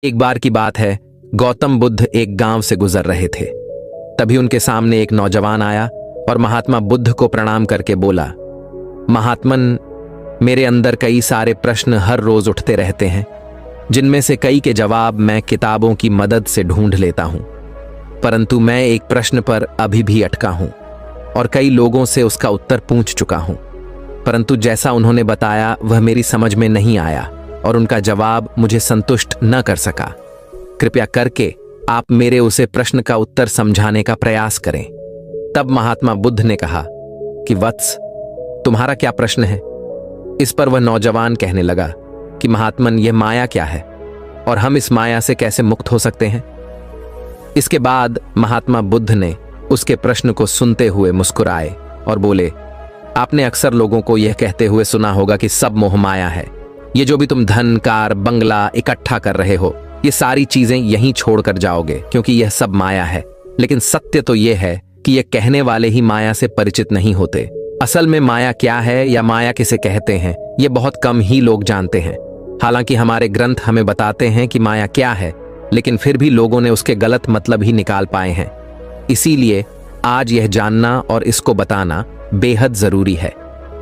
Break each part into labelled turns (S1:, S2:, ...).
S1: एक बार की बात है, गौतम बुद्ध एक गांव से गुजर रहे थे। तभी उनके सामने एक नौजवान आया और महात्मा बुद्ध को प्रणाम करके बोला, महात्मन, मेरे अंदर कई सारे प्रश्न हर रोज उठते रहते हैं, जिनमें से कई के जवाब मैं किताबों की मदद से ढूंढ लेता हूं, परंतु मैं एक प्रश्न पर अभी भी अटका हूं और कई लोगों से उसका उत्तर पूछ चुका हूं, परंतु जैसा उन्होंने बताया वह मेरी समझ में नहीं आया और उनका जवाब मुझे संतुष्ट न कर सका। कृपया करके आप मेरे उसे प्रश्न का उत्तर समझाने का प्रयास करें। तब महात्मा बुद्ध ने कहा कि वत्स, तुम्हारा क्या प्रश्न है? इस पर वह नौजवान कहने लगा कि महात्मन, यह माया क्या है और हम इस माया से कैसे मुक्त हो सकते हैं? इसके बाद महात्मा बुद्ध ने उसके प्रश्न को सुनते हुए मुस्कुराए और बोले, आपने अक्सर लोगों को यह कहते हुए सुना होगा कि सब मोह माया है। ये जो भी तुम धन, कार, बंगला इकट्ठा कर रहे हो, ये सारी चीजें यहीं छोड़कर जाओगे, क्योंकि यह सब माया है। लेकिन सत्य तो यह है कि ये कहने वाले ही माया से परिचित नहीं होते। असल में माया क्या है या माया किसे कहते हैं, ये बहुत कम ही लोग जानते हैं। हालांकि हमारे ग्रंथ हमें बताते हैं कि माया क्या है, लेकिन फिर भी लोगों ने उसके गलत मतलब ही निकाल पाए हैं। इसीलिए आज यह जानना और इसको बताना बेहद जरूरी है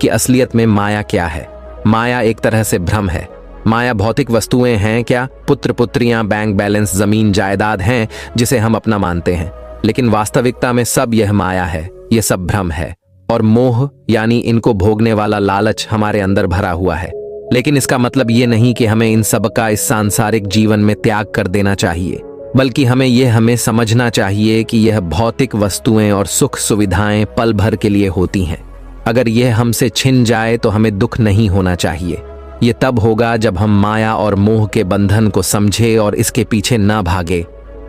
S1: कि असलियत में माया क्या है। माया एक तरह से भ्रम है। माया भौतिक वस्तुएं हैं क्या? पुत्र पुत्रियां, बैंक बैलेंस, जमीन जायदाद हैं जिसे हम अपना मानते हैं, लेकिन वास्तविकता में सब यह माया है। यह सब भ्रम है और मोह यानी इनको भोगने वाला लालच हमारे अंदर भरा हुआ है। लेकिन इसका मतलब यह नहीं कि हमें इन सब का इस सांसारिक जीवन में त्याग कर देना चाहिए, बल्कि हमें समझना चाहिए कि यह भौतिक वस्तुएं और सुख सुविधाएं पल भर के लिए होती हैं। अगर यह हमसे छिन जाए तो हमें दुख नहीं होना चाहिए। ये तब होगा जब हम माया और मोह के बंधन को समझे और इसके पीछे ना भागे।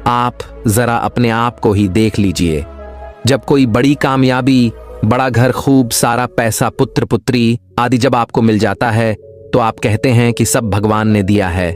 S1: आप जरा अपने आप को ही देख लीजिए। जब कोई बड़ी कामयाबी, बड़ा घर, खूब सारा पैसा, पुत्र पुत्री आदि जब आपको मिल जाता है तो आप कहते हैं कि सब भगवान ने दिया है।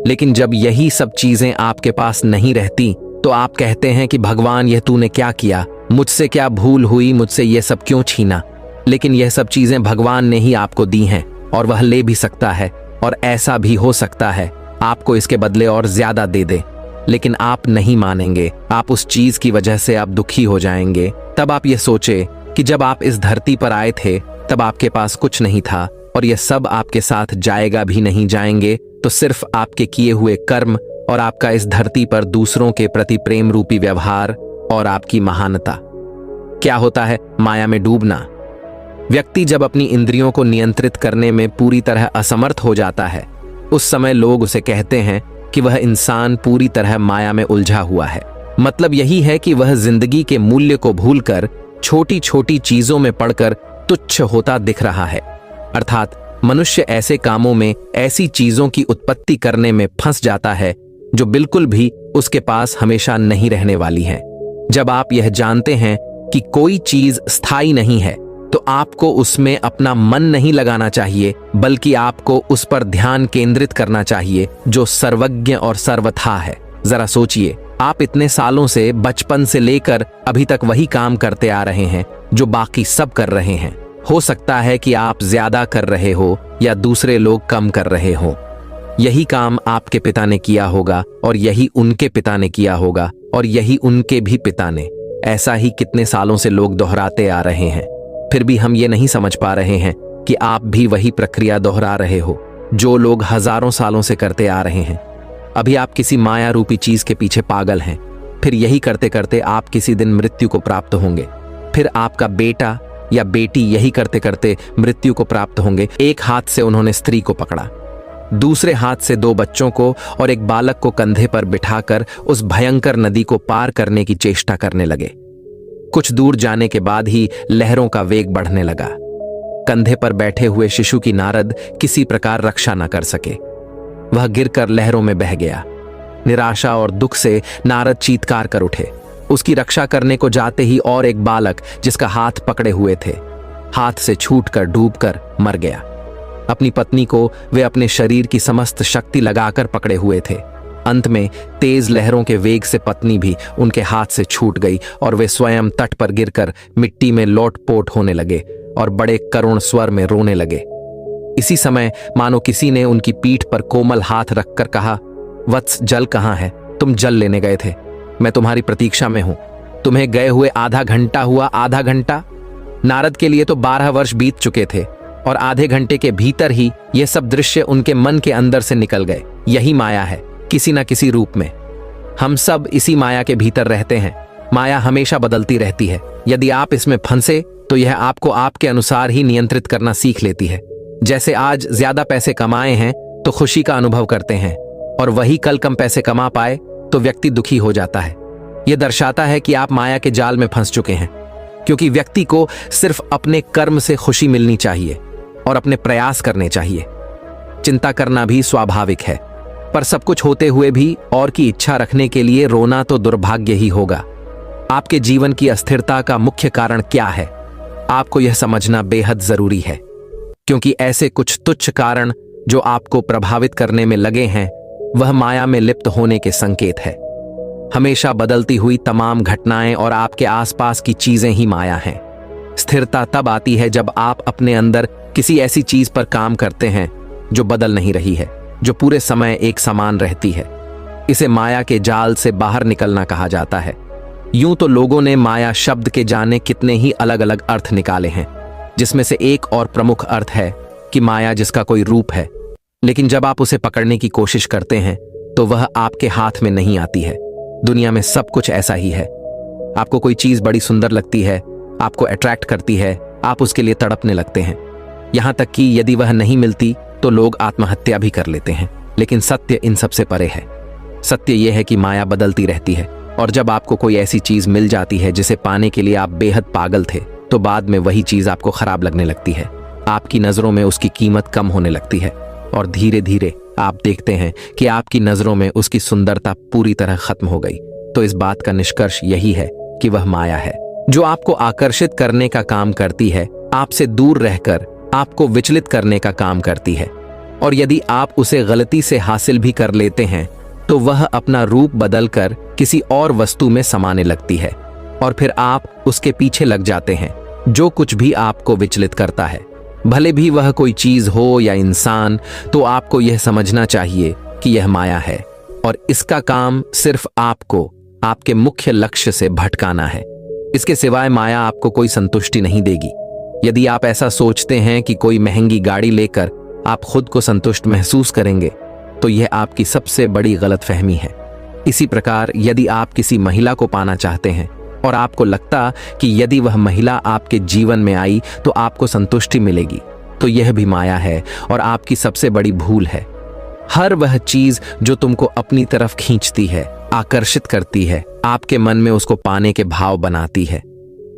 S1: लेकिन जब यही सब चीजें आपके पास नहीं रहती तो आप कहते हैं कि भगवान, यह तूने क्या किया? मुझसे क्या भूल हुई? मुझसे यह सब क्यों छीना? लेकिन यह सब चीजें भगवान ने ही आपको दी हैं और वह ले भी सकता है, और ऐसा भी हो सकता है आपको इसके बदले और ज्यादा दे दे। लेकिन आप नहीं मानेंगे। आप उस चीज की वजह से आप दुखी हो जाएंगे। तब आप ये सोचे कि जब आप इस धरती पर आए थे तब आपके पास कुछ नहीं था और यह सब आपके साथ जाएगा भी नहीं। जाएंगे तो सिर्फ आपके किए हुए कर्म और आपका इस धरती पर दूसरों के प्रति प्रेम रूपी व्यवहार और आपकी महानता। क्या होता है? माया में डूबना। व्यक्ति जब अपनी इंद्रियों को नियंत्रित करने में पूरी तरह असमर्थ हो जाता है, उस समय लोग उसे कहते हैं कि वह इंसान पूरी तरह माया में उलझा हुआ है। मतलब यही है कि वह जिंदगी के मूल्य को भूलकर छोटी छोटी चीजों में पड़कर तुच्छ होता दिख रहा है। अर्थात मनुष्य ऐसे कामों में, ऐसी चीजों की उत्पत्ति करने में फंस जाता है जो बिल्कुल भी उसके पास हमेशा नहीं रहने वाली है। जब आप यह जानते हैं कि कोई चीज स्थायी नहीं है तो आपको उसमें अपना मन नहीं लगाना चाहिए, बल्कि आपको उस पर ध्यान केंद्रित करना चाहिए जो सर्वज्ञ और सर्वथा है। जरा सोचिए, आप इतने सालों से, बचपन से लेकर अभी तक वही काम करते आ रहे हैं जो बाकी सब कर रहे हैं। हो सकता है कि आप ज्यादा कर रहे हो या दूसरे लोग कम कर रहे हो। यही काम आपके पिता ने किया होगा और यही उनके पिता ने किया होगा और यही उनके भी पिता ने। ऐसा ही कितने सालों से लोग दोहराते आ रहे हैं। फिर भी हम ये नहीं समझ पा रहे हैं कि आप भी वही प्रक्रिया दोहरा रहे हो जो लोग हजारों सालों से करते आ रहे हैं। अभी आप किसी माया रूपी चीज के पीछे पागल हैं। फिर यही करते करते आप किसी दिन मृत्यु को प्राप्त होंगे। फिर आपका बेटा या बेटी यही करते करते मृत्यु को प्राप्त होंगे। एक हाथ से उन्होंने स्त्री को पकड़ा, दूसरे हाथ से 2 बच्चों को और एक बालक को कंधे पर बिठाकर उस भयंकर नदी को पार करने की चेष्टा करने लगे। कुछ दूर जाने के बाद ही लहरों का वेग बढ़ने लगा। कंधे पर बैठे हुए शिशु की नारद किसी प्रकार रक्षा न कर सके। वह गिरकर लहरों में बह गया। निराशा और दुख से नारद चीत्कार कर उठे। उसकी रक्षा करने को जाते ही और एक बालक जिसका हाथ पकड़े हुए थे, हाथ से छूटकर डूबकर मर गया। अपनी पत्नी को वे अपने शरीर की समस्त शक्ति लगाकर पकड़े हुए थे। अंत में तेज लहरों के वेग से पत्नी भी उनके हाथ से छूट गई और वे स्वयं तट पर गिरकर मिट्टी में लोटपोट होने लगे और बड़े करुण स्वर में रोने लगे। इसी समय मानो किसी ने उनकी पीठ पर कोमल हाथ रखकर कहा, वत्स, जल कहाँ है? तुम जल लेने गए थे। मैं तुम्हारी प्रतीक्षा में हूं। तुम्हें गए हुए आधा घंटा हुआ। आधा घंटा? नारद के लिए तो 12 वर्ष बीत चुके थे और आधे घंटे के भीतर ही ये सब दृश्य उनके मन के अंदर से निकल गए। यही माया है, किसी न किसी रूप में। हम सब इसी माया के भीतर रहते हैं। माया हमेशा बदलती रहती है। यदि आप इसमें फंसे तो यह आपको आपके अनुसार ही नियंत्रित करना सीख लेती है। जैसे आज ज्यादा पैसे कमाए हैं तो खुशी का अनुभव करते हैं, और वही कल कम पैसे कमा पाए तो व्यक्ति दुखी हो जाता है। यह दर्शाता है कि आप माया के जाल में फंस चुके हैं, क्योंकि व्यक्ति को सिर्फ अपने कर्म से खुशी मिलनी चाहिए और अपने प्रयास करने चाहिए। चिंता करना भी स्वाभाविक है, पर सब कुछ होते हुए भी और की इच्छा रखने के लिए रोना तो दुर्भाग्य ही होगा। आपके जीवन की अस्थिरता का मुख्य कारण क्या है? आपको यह समझना बेहद जरूरी है, क्योंकि ऐसे कुछ तुच्छ कारण जो आपको प्रभावित करने में लगे हैं, वह माया में लिप्त होने के संकेत है। हमेशा बदलती हुई तमाम घटनाएं और आपके आसपास की चीजें ही माया हैं। स्थिरता तब आती है जब आप अपने अंदर किसी ऐसी चीज पर काम करते हैं जो बदल नहीं रही है, जो पूरे समय एक समान रहती है। इसे माया के जाल से बाहर निकलना कहा जाता है। यूं तो लोगों ने माया शब्द के जाने कितने ही अलग अलग अर्थ निकाले हैं, जिसमें से एक और प्रमुख अर्थ है कि माया जिसका कोई रूप है, लेकिन जब आप उसे पकड़ने की कोशिश करते हैं तो वह आपके हाथ में नहीं आती है। दुनिया में सब कुछ ऐसा ही है। आपको कोई चीज बड़ी सुंदर लगती है, आपको अट्रैक्ट करती है, आप उसके लिए तड़पने लगते हैं, यहां तक कि यदि वह नहीं मिलती तो लोग आत्महत्या भी कर लेते हैं। लेकिन सत्य इन सबसे परे है। सत्य यह है कि माया बदलती रहती है, और जब आपको कोई ऐसी चीज मिल जाती है जिसे पाने के लिए आप बेहद पागल थे, तो बाद में वही चीज आपको खराब लगने लगती है। आपकी नजरों में उसकी कीमत कम होने लगती है, और धीरे धीरे आप देखते हैं कि आपकी नजरों में उसकी सुंदरता पूरी तरह खत्म हो गई। तो इस बात का निष्कर्ष यही है कि वह माया है, जो आपको आकर्षित करने का काम करती है, आपसे दूर रहकर आपको विचलित करने का काम करती है। और यदि आप उसे गलती से हासिल भी कर लेते हैं तो वह अपना रूप बदलकर किसी और वस्तु में समाने लगती है, और फिर आप उसके पीछे लग जाते हैं। जो कुछ भी आपको विचलित करता है, भले भी वह कोई चीज हो या इंसान, तो आपको यह समझना चाहिए कि यह माया है, और इसका काम सिर्फ आपको आपके मुख्य लक्ष्य से भटकाना है। इसके सिवाय माया आपको कोई संतुष्टि नहीं देगी। यदि आप ऐसा सोचते हैं कि कोई महंगी गाड़ी लेकर आप खुद को संतुष्ट महसूस करेंगे, तो यह आपकी सबसे बड़ी गलतफहमी है। इसी प्रकार यदि आप किसी महिला को पाना चाहते हैं और आपको लगता कि यदि वह महिला आपके जीवन में आई तो आपको संतुष्टि मिलेगी, तो यह भी माया है और आपकी सबसे बड़ी भूल है। हर वह चीज जो तुमको अपनी तरफ खींचती है, आकर्षित करती है, आपके मन में उसको पाने के भाव बनाती है,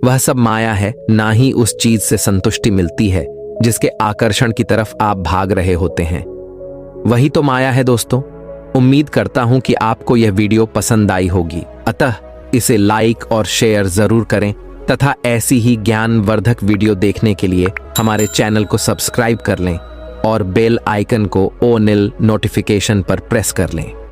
S1: वह सब माया है। ना ही उस चीज से संतुष्टि मिलती है जिसके आकर्षण की तरफ आप भाग रहे होते हैं। वही तो माया है दोस्तों। उम्मीद करता हूं कि आपको यह वीडियो पसंद आई होगी, अतः इसे लाइक और शेयर जरूर करें, तथा ऐसी ही ज्ञानवर्धक वीडियो देखने के लिए हमारे चैनल को सब्सक्राइब कर लें और बेल आइकन को ऑल नोटिफिकेशन पर प्रेस कर लें।